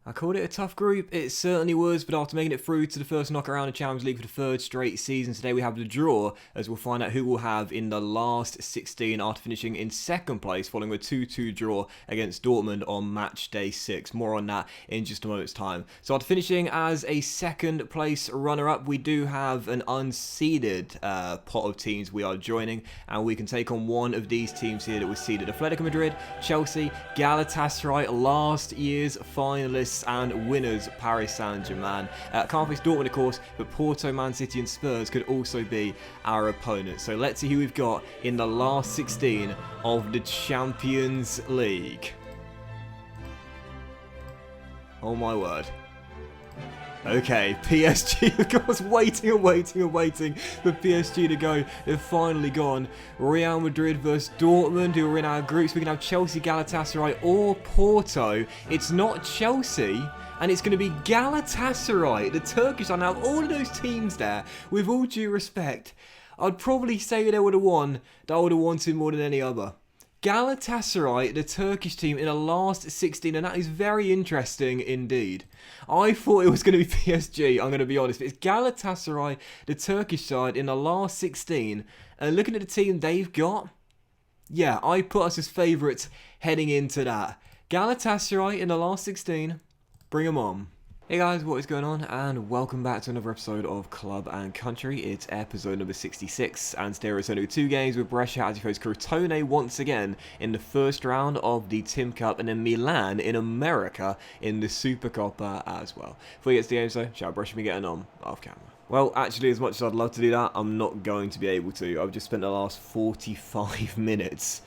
I called it a tough group, it certainly was, but after making it through to the first knockaround of Champions League for the third straight season, today we have the draw, as we'll find out who we'll have in the last 16 after finishing in second place following a 2-2 draw against Dortmund on match day 6. More on that in just a moment's time. So after finishing as a second place runner-up, we do have an unseeded pot of teams we are joining, and we can take on one of these teams here that was seeded. Atletico Madrid, Chelsea, Galatasaray, last year's finalists and winners Paris Saint-Germain. Can't face Dortmund of course, but Porto, Man City and Spurs could also be our opponents. So let's see who we've got in the last 16 of the Champions League. Oh my word. Okay, PSG, of course, waiting for PSG to go. They've finally gone. Real Madrid versus Dortmund, who are in our groups. We can have Chelsea, Galatasaray, or Porto. It's not Chelsea, and it's going to be Galatasaray, the Turkish side. Now, of all of those teams there, with all due respect, I'd probably say they would have won, that I would have wanted more than any other. Galatasaray, the Turkish team, in the last 16, and that is very interesting indeed. I thought it was going to be PSG, I'm going to be honest, but it's Galatasaray, the Turkish side, in the last 16, and looking at the team they've got, yeah, I put us as favourites heading into that. Galatasaray in the last 16, bring them on. Hey guys, what is going on, and welcome back to another episode of Club and Country. It's episode number 66, and today we're returning with two games with Brescia as you host Crotone once again in the first round of the Tim Cup, and then Milan in America in the Supercoppa as well. Before we get to the game, so shall Brescia be getting on off camera? Well, actually, as much as I'd love to do that, I'm not going to be able to. I've just spent the last 45 minutes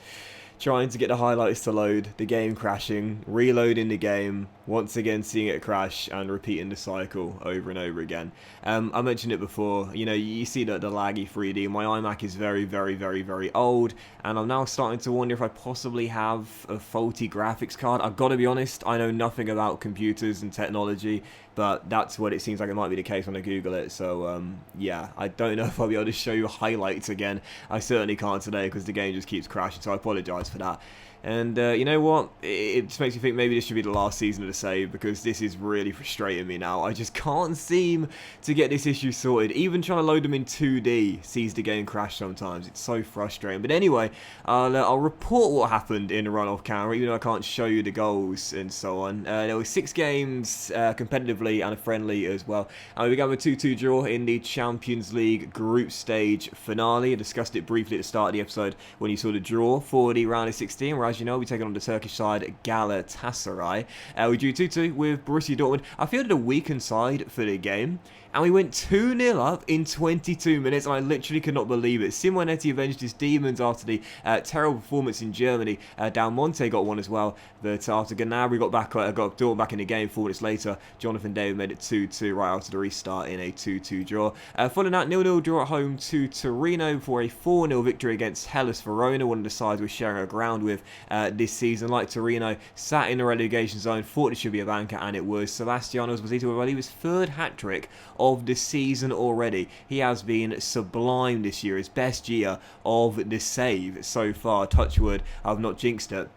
trying to get the highlights to load, the game crashing, reloading the game, once again seeing it crash and repeating the cycle over and over again. I mentioned it before, you know, you see the laggy 3D. My iMac is very old, and I'm now starting to wonder if I possibly have a faulty graphics card. I've got to be honest, I know nothing about computers and technology, but that's what it seems like it might be the case when I Google it. So, yeah, I don't know if I'll be able to show you highlights again. I certainly can't today because the game just keeps crashing, so I apologise for that. And you know what, it just makes me think maybe this should be the last season of the save, because this is really frustrating me now. I just can't seem to get this issue sorted. Even trying to load them in 2D sees the game crash sometimes. It's so frustrating. But anyway, I'll report what happened in the run off camera, even though I can't show you the goals and so on. There were 6 games competitively and a friendly as well. We got a 2-2 draw in the Champions League group stage finale. I discussed it briefly at the start of the episode when you saw the draw for the round of 16, where, as you know, we take on the Turkish side, Galatasaray. We drew 2-2 with Borussia Dortmund. I fielded a weakened side for the game, and we went 2-0 up in 22 minutes, and I literally could not believe it. Simonetti avenged his demons after the terrible performance in Germany. Del Monte got one as well, but after Gnabry got Dortmund back in the game 4 minutes later, Jonathan David made it 2-2 right after the restart in a 2-2 draw. Following that, 0-0 draw at home to Torino before a 4-0 victory against Hellas Verona, one of the sides we're sharing our ground with this season. Like Torino, sat in the relegation zone, thought it should be a banker, and it was. Sebastiano Esposito, well, he was third hat-trick of the season already. He has been sublime this year, his best year of the save so far. Touch wood, I've not jinxed it.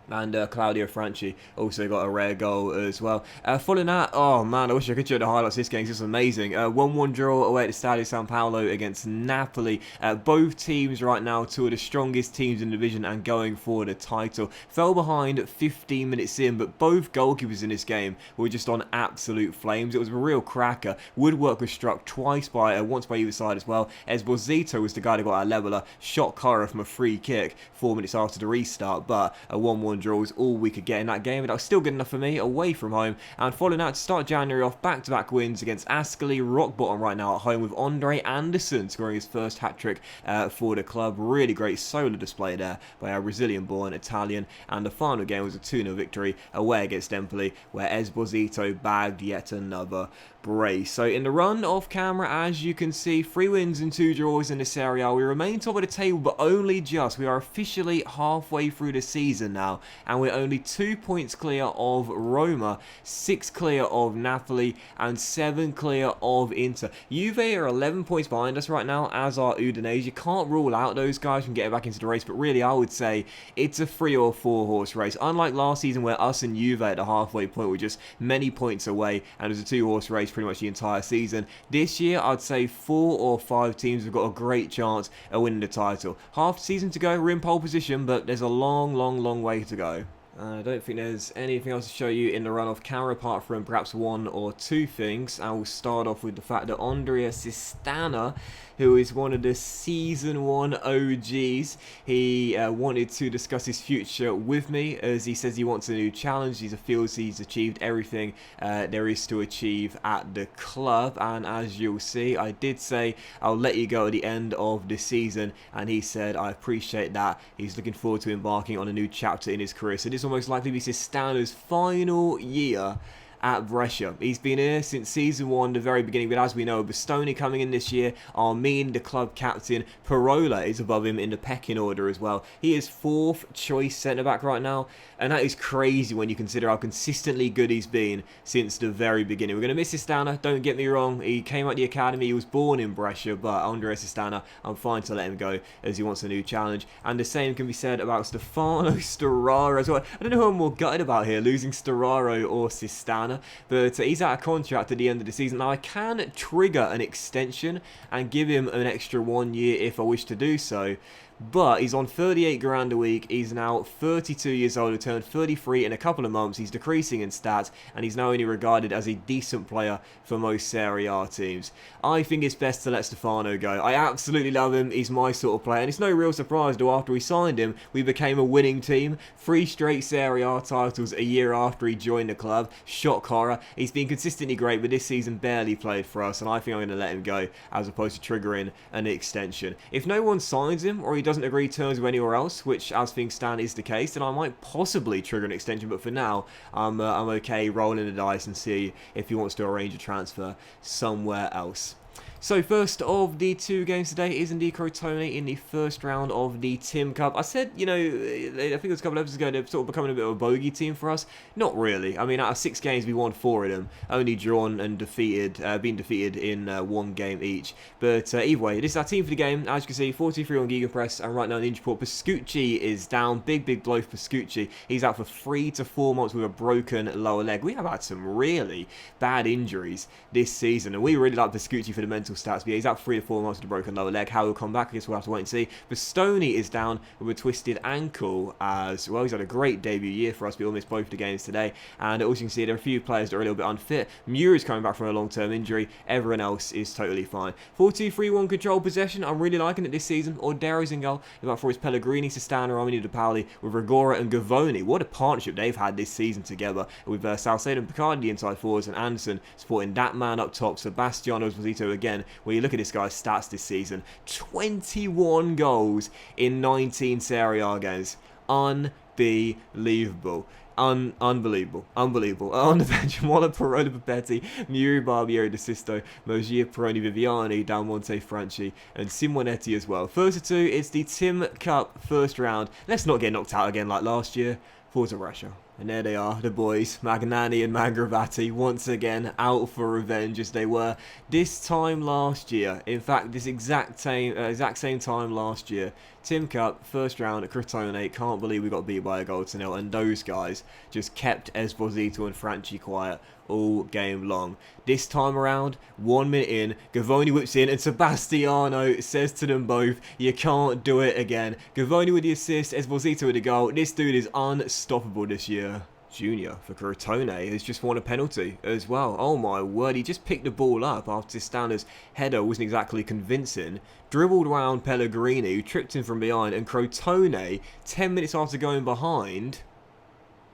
And Claudio Franchi also got a rare goal as well. Following that, oh man, I wish I could show the highlights of this game. This is amazing. 1-1 draw away at the Stadio San Paolo against Napoli. Both teams right now, two of the strongest teams in the division and going for the title. Fell behind 15 minutes in, but both goalkeepers in this game were just on absolute flames. It was a real cracker. Woodwork was struck once by either side as well. Esposito was the guy that got our leveller. Shot Cara from a free kick 4 minutes after the restart, but a 1-1 draw was all we could get in that game, but that was still good enough for me away from home. And following that, to start January off, back-to-back wins against Ascoli, rock bottom right now at home, with Andre Anderson scoring his first hat-trick for the club. Really great solo display there by our Brazilian-born Italian. And the final game was a 2-0 victory away against Empoli, where Esposito bagged yet another brace. So in the run off camera, as you can see, 3 wins and 2 draws in this area. We remain top of the table, but only just. We are officially halfway through the season now, and we're only 2 points clear of Roma, 6 clear of Napoli, and 7 clear of Inter. Juve are 11 points behind us right now, as are Udinese. You can't rule out those guys from getting back into the race, but really I would say it's a 3 or 4 horse race. Unlike last season where us and Juve at the halfway point were just many points away, and it was a 2 horse race pretty much the entire season. This year I'd say 4 or 5 teams have got a great chance of winning the title. Half the season to go, we're in pole position, but there's a long way to go. I don't think there's anything else to show you in the run-off camera apart from perhaps 1 or 2 things. I will start off with the fact that Andrea Sistana, who is one of the Season 1 OGs, he wanted to discuss his future with me, as he says he wants a new challenge. He feels he's achieved everything there is to achieve at the club, and as you'll see, I did say I'll let you go at the end of the season, and he said I appreciate that. He's looking forward to embarking on a new chapter in his career. So this will most likely be Sistana's final year at Brescia. He's been here since Season 1, the very beginning, but as we know, Bastoni coming in this year, Armin, the club captain, Parola is above him in the pecking order as well. He is 4th choice centre-back right now, and that is crazy when you consider how consistently good he's been since the very beginning. We're going to miss Sistana, don't get me wrong. He came out the academy, he was born in Brescia, but Andrea Sistana, I'm fine to let him go as he wants a new challenge. And the same can be said about Stefano Storaro as well. I don't know who I'm more gutted about here, losing Storaro or Sistana. But he's out of contract at the end of the season. Now I can trigger an extension and give him an extra 1 year if I wish to do so. But he's on 38 grand a week. He's now 32 years old. He turned 33 in a couple of months. He's decreasing in stats, and he's now only regarded as a decent player for most Serie A teams. I think it's best to let Stefano go. I absolutely love him. He's my sort of player, and it's no real surprise though. After we signed him, we became a winning team. 3 straight Serie A titles a year after he joined the club. Shock horror. He's been consistently great, but this season barely played for us, and I think I'm going to let him go as opposed to triggering an extension. If no one signs him or he doesn't agree terms with anywhere else, which as things stand is the case, then I might possibly trigger an extension, but for now I'm okay rolling the dice and see if he wants to arrange a transfer somewhere else. So first of the 2 games today is indeed Crotone in the first round of the Tim Cup. I said, you know, I think it was a couple of episodes ago, they're sort of becoming a bit of a bogey team for us. Not really. I mean, out of 6 games, we won 4 of them. Only drawn and been defeated in 1 game each. But either way, this is our team for the game. As you can see, 43 on Gegenpress, and right now in the injury report, Pascucci is down. Big blow for Pascucci. He's out for 3 to 4 months with a broken lower leg. We have had some really bad injuries this season, and we really like Pascucci for the mental stats, but yeah, he's out 3 to 4 months with a broken lower leg. How he'll come back, I guess we'll have to wait and see. Bastoni is down with a twisted ankle as well. He's had a great debut year for us. We all missed both the games today, and also you can see there are a few players that are a little bit unfit. Muir is coming back from a long-term injury. Everyone else is totally fine. 4-2-3-1 control possession. I'm really liking it this season. Ordero's in goal. About for his Pellegrini, Sistana, Romani, De Pauli with Rigora and Gavoni. What a partnership they've had this season together with Salcedo and Picardi, the inside forwards, and Anderson supporting that man up top. Sebastiano Esposito again. When you look at this guy's stats this season, 21 goals in 19 Serie A games. Unbelievable. Unbelievable. On the bench, Mola, Perona, Papetti, Muri, Barbieri, De Sisto, Mogia, Peroni, Viviani, Dalmonte, Franchi, and Simonetti as well. First of 2, it's the Tim Cup first round. Let's not get knocked out again like last year. Forza Brescia. And there they are, the boys, Magnani and Mangravati, once again out for revenge as they were this time last year. In fact, this exact same time last year. Tim Cup, first round at Crotone. Can't believe we got beat by a goal to 0, and those guys just kept Esposito and Franchi quiet all game long. This time around, 1 minute in, Gavoni whips in, and Sebastiano says to them both, you can't do it again. Gavoni with the assist, Esposito with the goal. This dude is unstoppable this year. Junior for Crotone has just won a penalty as well. Oh my word, he just picked the ball up after Sistana's header wasn't exactly convincing. Dribbled around Pellegrini, who tripped him from behind, and Crotone, 10 minutes after going behind,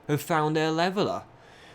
have found their leveller.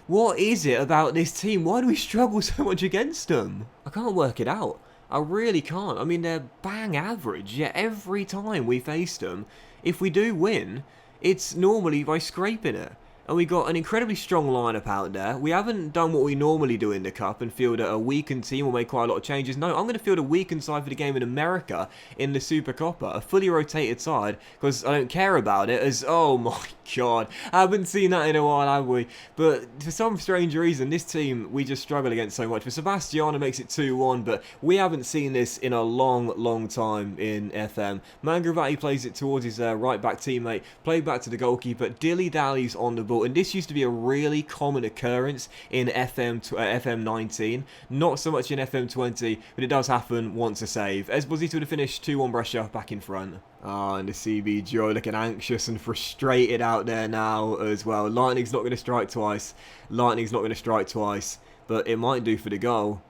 What is it about this team? Why do we struggle so much against them? I can't work it out. I really can't. I mean, they're bang average, yet every time we face them, if we do win, it's normally by scraping it. And we got an incredibly strong lineup out there. We haven't done what we normally do in the Cup and field a weakened team or make quite a lot of changes. No, I'm going to field a weakened side for the game in America in the Supercoppa. A fully rotated side, because I don't care about it as, oh my god, I haven't seen that in a while, have we? But for some strange reason, this team, we just struggle against so much. For Sebastiano makes it 2-1, but we haven't seen this in a long time in FM. Mangravati plays it towards his right-back teammate, played back to the goalkeeper, dilly-dallies on the ball. And this used to be a really common occurrence in FM 19, not so much in FM 20, but it does happen once a save. Esposito would have finished 2-1 Brescia back in front. And the CB Joe looking anxious and frustrated out there now as well. Lightning's not going to strike twice. But it might do for the goal.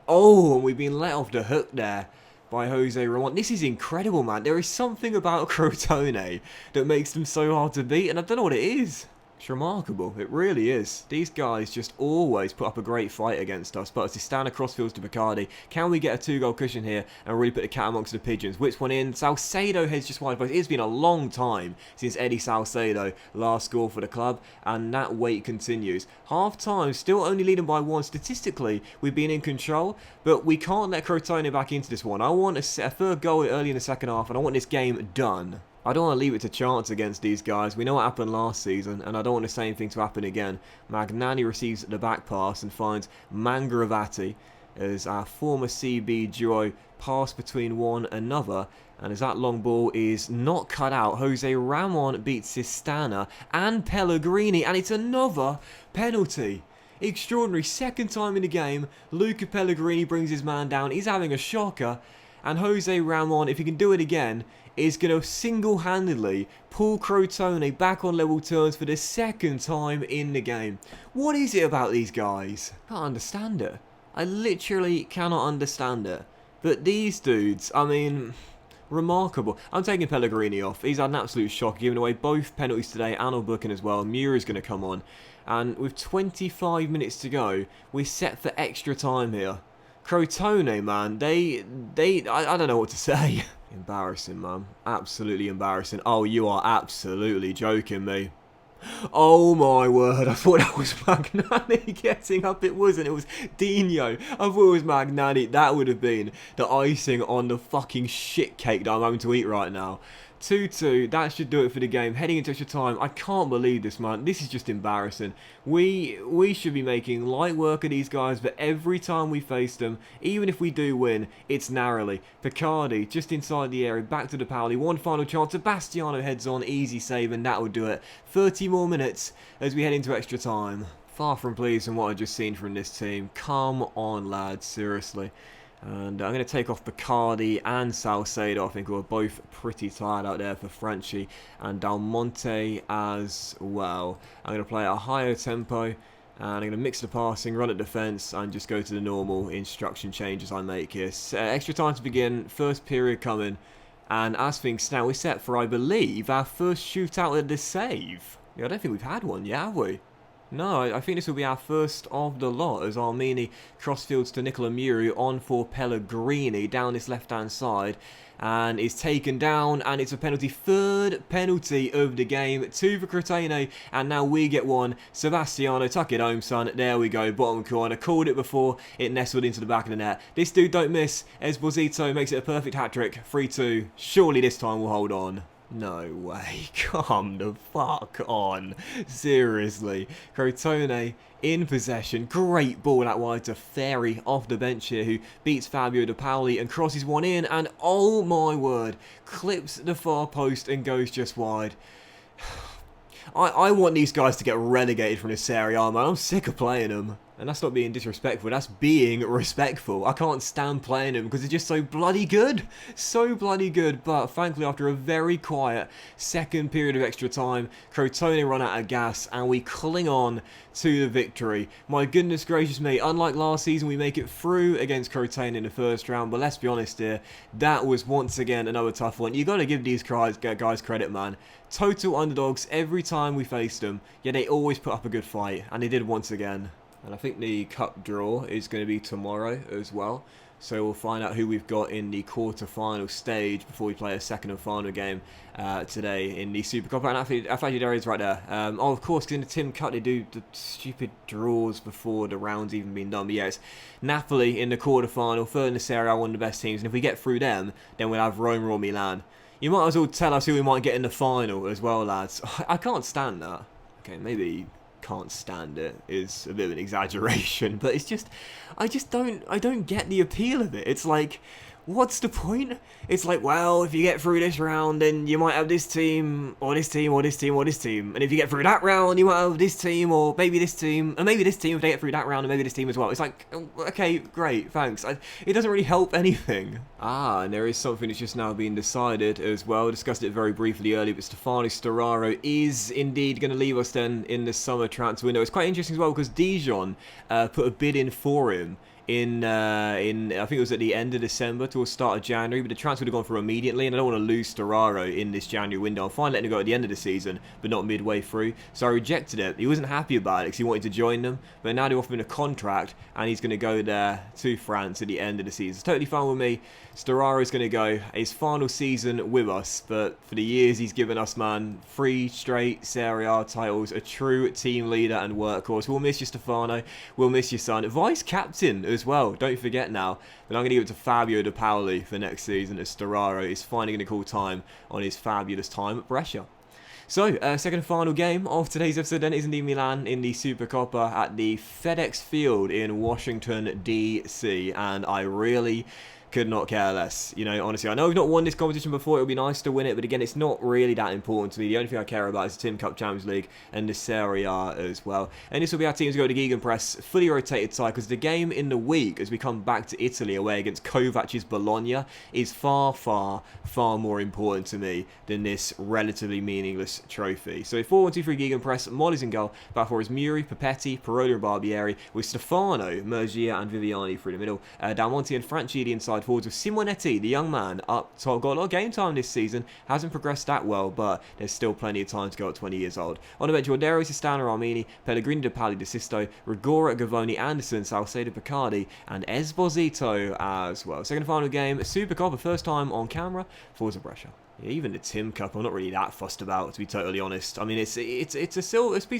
Oh, and we've been let off the hook there by Jose Ramon. This is incredible, man. There is something about Crotone that makes them so hard to beat, and I don't know what it is. It's remarkable. It really is. These guys just always put up a great fight against us. But as they stand across fields to Bacardi, can we get a 2-goal cushion here and really put the cat amongst the pigeons? Which one in? Salcedo heads just wide post. It's been a long time since Eddie Salcedo last scored for the club, and that wait continues. Half time, still only leading by 1. Statistically, we've been in control, but we can't let Crotone back into this one. I want a third goal early in the second half, and I want this game done. I don't want to leave it to chance against these guys. We know what happened last season, and I don't want the same thing to happen again. Magnani receives the back pass and finds Mangravati as our former CB duo pass between one another. And as that long ball is not cut out, Jose Ramon beats Sistana and Pellegrini, and it's another penalty. Extraordinary. Second time in the game, Luca Pellegrini brings his man down. He's having a shocker. And Jose Ramon, if he can do it again, is going to single-handedly pull Crotone back on level terms for the second time in the game. What is it about these guys? I can't understand it. I literally cannot understand it. But these dudes, I mean, remarkable. I'm taking Pellegrini off. He's had an absolute shock, giving away both penalties today and on booking as well. Mura's going to come on. And with 25 minutes to go, we're set for extra time here. Crotone, man, I don't know what to say. Embarrassing, man. Absolutely embarrassing. Oh, you are absolutely joking me. Oh my word, I thought that was Magnani getting up. It wasn't, it was Dino. I thought it was Magnani. That would have been the icing on the fucking shit cake that I'm having to eat right now. 2-2, that should do it for the game. Heading into extra time, I can't believe this, man. This is just embarrassing. We should be making light work of these guys, but every time we face them, even if we do win, it's narrowly. Picardi, just inside the area, back to the Paoli. One final chance, Sebastiano heads on, easy save, and that will do it. 30 more minutes as we head into extra time. Far from pleased from what I've just seen from this team. Come on, lads, seriously. And I'm going to take off Bacardi and Salcedo, I think, who are both pretty tired out there for Franchi, and Del Monte as well. I'm going to play at a higher tempo, and I'm going to mix the passing, run at defence, and just go to the normal instruction changes I make here. So, extra time to begin, first period coming, and as things stand, we're set for, I believe, our first shootout of the save. Yeah, I don't think we've had one yet, have we? No, I think this will be our first of the lot as Armini crossfields to Nicola Muru on for Pellegrini down this left-hand side and is taken down, and it's a penalty. Third penalty of the game. 2 for Crotone, and now we get one. Sebastiano, tuck it home, son. There we go, bottom corner. Called it before, it nestled into the back of the net. This dude don't miss. Esposito makes it a perfect hat-trick. 3-2. Surely this time we'll hold on. No way, come the fuck on. Seriously. Crotone in possession. Great ball out wide to Ferry off the bench here, who beats Fabio De Paoli and crosses one in, and oh my word, clips the far post and goes just wide. I want these guys to get relegated from this Serie A, man. I'm sick of playing them. And that's not being disrespectful, that's being respectful. I can't stand playing them because they're just so bloody good. So bloody good. But thankfully, after a very quiet second period of extra time, Crotone run out of gas and we cling on to the victory. My goodness gracious me, unlike last season, we make it through against Crotone in the first round. But let's be honest here, that was once again another tough one. You got to give these guys credit, man. Total underdogs every time we faced them, yet they always put up a good fight, and they did once again. And I think the cup draw is going to be tomorrow as well. So we'll find out who we've got in the quarter-final stage before we play a second and final game today in the Supercoppa. And actually there is right there. Oh, of course, because in the Tim Cup they do the stupid draws before the round's even been done. But yeah, it's Napoli in the quarter-final, third in the Serie A, one of the best teams. And if we get through them, then we'll have Roma or Milan. You might as well tell us who we might get in the final as well, lads. I can't stand that. Okay, maybe can't stand it is a bit of an exaggeration, but it's just I don't get the appeal of it. It's like, what's the point? It's like, well, if you get through this round, then you might have this team, or this team, or this team, or this team. And if you get through that round, you might have this team, or maybe this team, and maybe this team if they get through that round, and maybe this team as well. It's like, okay, great, thanks. It doesn't really help anything. And there is something that's just now being decided as well. We discussed it very briefly earlier, but Stefano Sturaro is indeed going to leave us then in the summer transfer window. It's quite interesting as well, because Dijon put a bid in for him in I think it was at the end of December to the start of January, but the transfer would have gone through immediately, and I don't want to lose Sturaro in this January window. I'm fine letting him go at the end of the season, but not midway through. So I rejected it. He wasn't happy about it because he wanted to join them, but now they offer him a contract, and he's going to go there to France at the end of the season. It's totally fine with me. Sturaro is going to go his final season with us, but for the years he's given us, man, 3 straight Serie A titles, a true team leader and workhorse. We'll miss you, Stefano. We'll miss your son. Vice captain as well, don't forget now. But I'm going to give it to Fabio De Paoli for next season, as Sturaro is finally going to call time on his fabulous time at Brescia. So, second and final game of today's episode then is indeed Milan in the Supercoppa at the FedEx Field in Washington, D.C. And I really could not care less. You know, honestly, I know we've not won this competition before. It would be nice to win it, but again, it's not really that important to me. The only thing I care about is the Tim Cup Champions League and the Serie A as well. And this will be our teams go to Gegenpress, fully rotated side, because the game in the week, as we come back to Italy away against Kovac's Bologna, is far, far, far more important to me than this relatively meaningless trophy. So 4-1-2-3 Gegenpress, Molly's in goal, back four is Muri, Papetti, Paroli and Barbieri, with Stefano, Murgia and Viviani through the middle. Dalmonte and Franchitti inside forwards with Simonetti, the young man, up top. Got a lot of game time this season. Hasn't progressed that well, but there's still plenty of time to go at 20 years old. On the bench, Ordero, Sistano, Armini, Pellegrini, De Pali, De Sisto, Rigora, Gavoni, Anderson, Salcedo, Picardi, and Esposito as well. Second and final game, Supercoppa, first time on camera, Forza Brescia. Yeah, even the Tim Cup, I'm not really that fussed about, to be totally honest. I mean, it's a piece of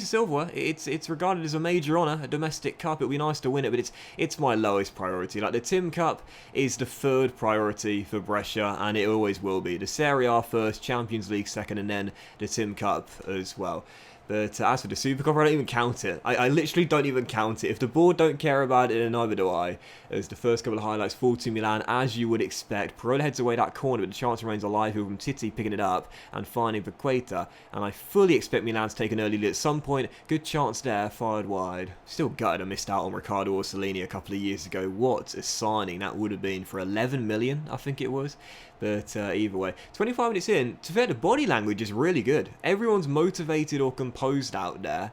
silverware. It's regarded as a major honour, a domestic cup. It would be nice to win it, but it's my lowest priority. Like, the Tim Cup is the third priority for Brescia, and it always will be. The Serie A first, Champions League second, and then the Tim Cup as well. But as for the Supercoppa, I don't even count it. I literally don't even count it. If the board don't care about it, then neither do I. As the first couple of highlights fall to Milan, as you would expect. Parole heads away that corner, but the chance remains alive here from Titi picking it up and finding Paqueta. And I fully expect Milan to take an early lead at some point. Good chance there, fired wide. Still gutted I missed out on Riccardo Orsolini a couple of years ago. What a signing that would have been for 11 million, I think it was. But either way, 25 minutes in, to be fair, the body language is really good. Everyone's motivated or composed out there.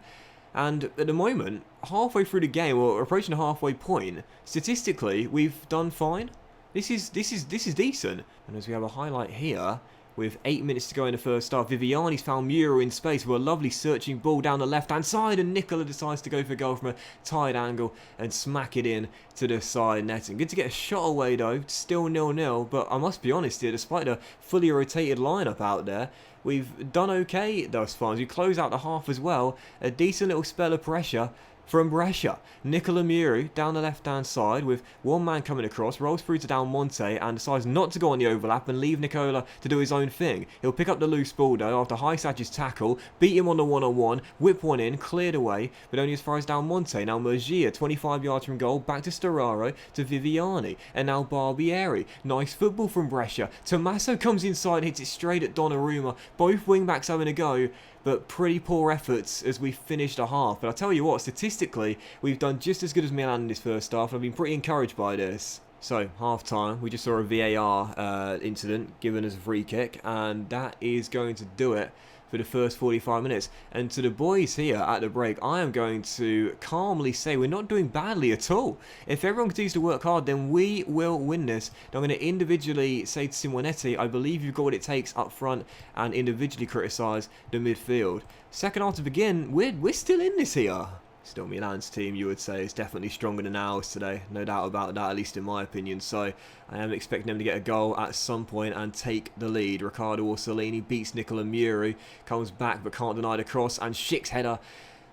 And at the moment, halfway through the game, or approaching the halfway point, statistically, we've done fine. This is decent. And as we have a highlight here, with 8 minutes to go in the first half, Viviani's found Muro in space with a lovely searching ball down the left-hand side, and Nicola decides to go for goal from a tight angle and smack it in to the side netting. Good to get a shot away though, still 0-0, but I must be honest here, despite the fully rotated lineup out there, we've done okay thus far. As we close out the half as well, a decent little spell of pressure from Brescia. Nicola Muro down the left-hand side with one man coming across, rolls through to Dalmonte and decides not to go on the overlap and leave Nicola to do his own thing. He'll pick up the loose ball though after Highsach's tackle, beat him on the one-on-one, whip one in, cleared away, but only as far as Dalmonte. Now Murgia, 25 yards from goal, back to Sturaro, to Viviani, and now Barbieri. Nice football from Brescia. Tommaso comes inside, hits it straight at Donnarumma. Both wing-backs having a go, but pretty poor efforts as we finished a half. But I tell you what, statistically, we've done just as good as Milan in this first half, and I've been pretty encouraged by this. So, half-time, we just saw a VAR incident given us a free kick, and that is going to do it for the first 45 minutes. And to the boys here at the break, I am going to calmly say we're not doing badly at all. If everyone continues to work hard, then we will win this. Now, I'm going to individually say to Simonetti, I believe you've got what it takes up front, and individually criticise the midfield. Second half to begin, we're still in this here. Still, Milan's team, you would say, is definitely stronger than ours today. No doubt about that, at least in my opinion. So I am expecting them to get a goal at some point and take the lead. Riccardo Orsolini beats Nicola Muri, comes back but can't deny the cross, and Schick's header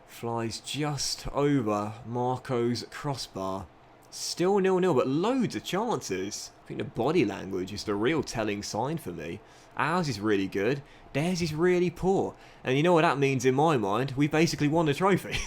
flies just over Marco's crossbar. Still 0-0, but loads of chances. I think the body language is the real telling sign for me. Ours is really good. Theirs is really poor. And you know what that means in my mind? We basically won the trophy.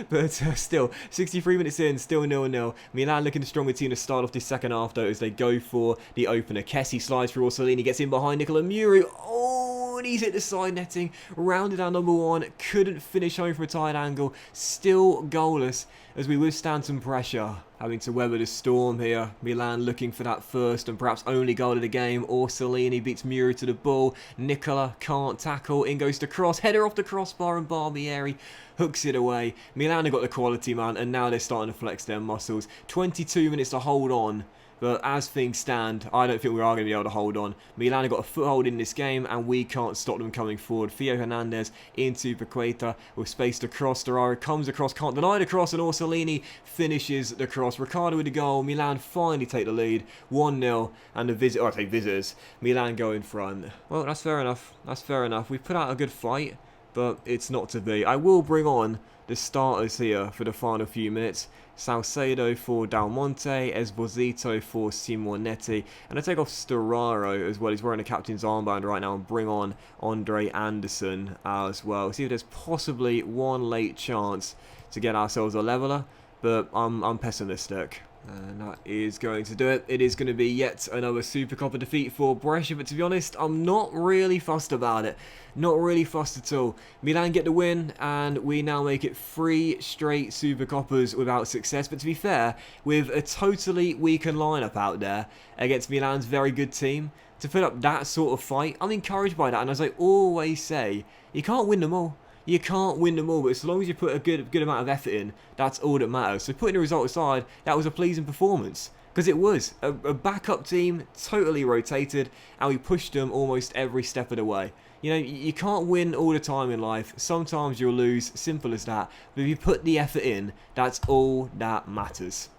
But still, 63 minutes in, still 0-0. Milan looking the stronger team to start off this second half, though, as they go for the opener. Kessie slides through Orsolini, gets in behind Nicola Muri. Oh, and he's hit the side netting. Rounded out number one. Couldn't finish home from a tight angle. Still goalless as we withstand some pressure. Having to weather the storm here. Milan looking for that first and perhaps only goal of the game. Orsolini beats Muri to the ball. Nicola can't tackle. In goes the cross. Header off the crossbar and Barbieri hooks it away. Milan have got the quality, man, and now they're starting to flex their muscles. 22 minutes to hold on. But as things stand, I don't think we are going to be able to hold on. Milan have got a foothold in this game, and we can't stop them coming forward. Theo Hernandez into Paqueta with space to cross. Ferrara comes across, can't deny the cross, and Orsolini finishes the cross. Riccardo with the goal. Milan finally take the lead, 1-0, and the visitors, Milan go in front. Well, that's fair enough. That's fair enough. We've put out a good fight, but it's not to be. I will bring on the starters here for the final few minutes. Salcedo for Del Monte, Esposito for Simonetti, and I take off Storaro as well. He's wearing a captain's armband right now, and bring on Andre Anderson as well. See if there's possibly one late chance to get ourselves a leveller, but I'm pessimistic. And that is going to do it. It is going to be yet another Supercoppa defeat for Brescia, but to be honest, I'm not really fussed about it. Not really fussed at all. Milan get the win, and we now make it 3 straight Supercoppas without success. But to be fair, with a totally weakened lineup out there against Milan's very good team, to put up that sort of fight, I'm encouraged by that. And as I always say, you can't win them all. You can't win them all, but as long as you put a good amount of effort in, that's all that matters. So putting the result aside, that was a pleasing performance. Because it was. A backup team, totally rotated, and we pushed them almost every step of the way. You know, you can't win all the time in life. Sometimes you'll lose, simple as that. But if you put the effort in, that's all that matters.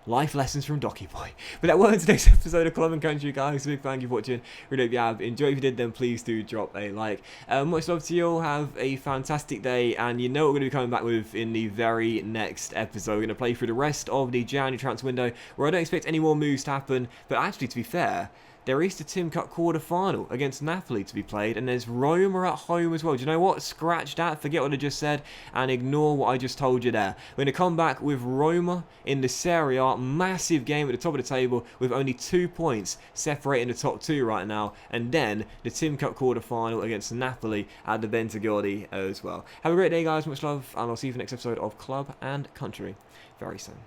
Life lessons from Docky Boy. But that was today's episode of Club and Country, guys. Big thank you for watching. Really hope you have enjoyed. If you did, then please do drop a like. Much love to you all. Have a fantastic day. And you know what we're going to be coming back with in the very next episode. We're going to play through the rest of the January transfer window, where I don't expect any more moves to happen. But actually, to be fair, there is the Tim Cup quarter-final against Napoli to be played, and there's Roma at home as well. Do you know what? Scratch that, forget what I just said, and ignore what I just told you there. We're going to come back with Roma in the Serie A, massive game at the top of the table with only 2 points separating the top 2 right now, and then the Tim Cup quarter-final against Napoli at the Bentegodi as well. Have a great day, guys. Much love, and I'll see you for the next episode of Club and Country very soon.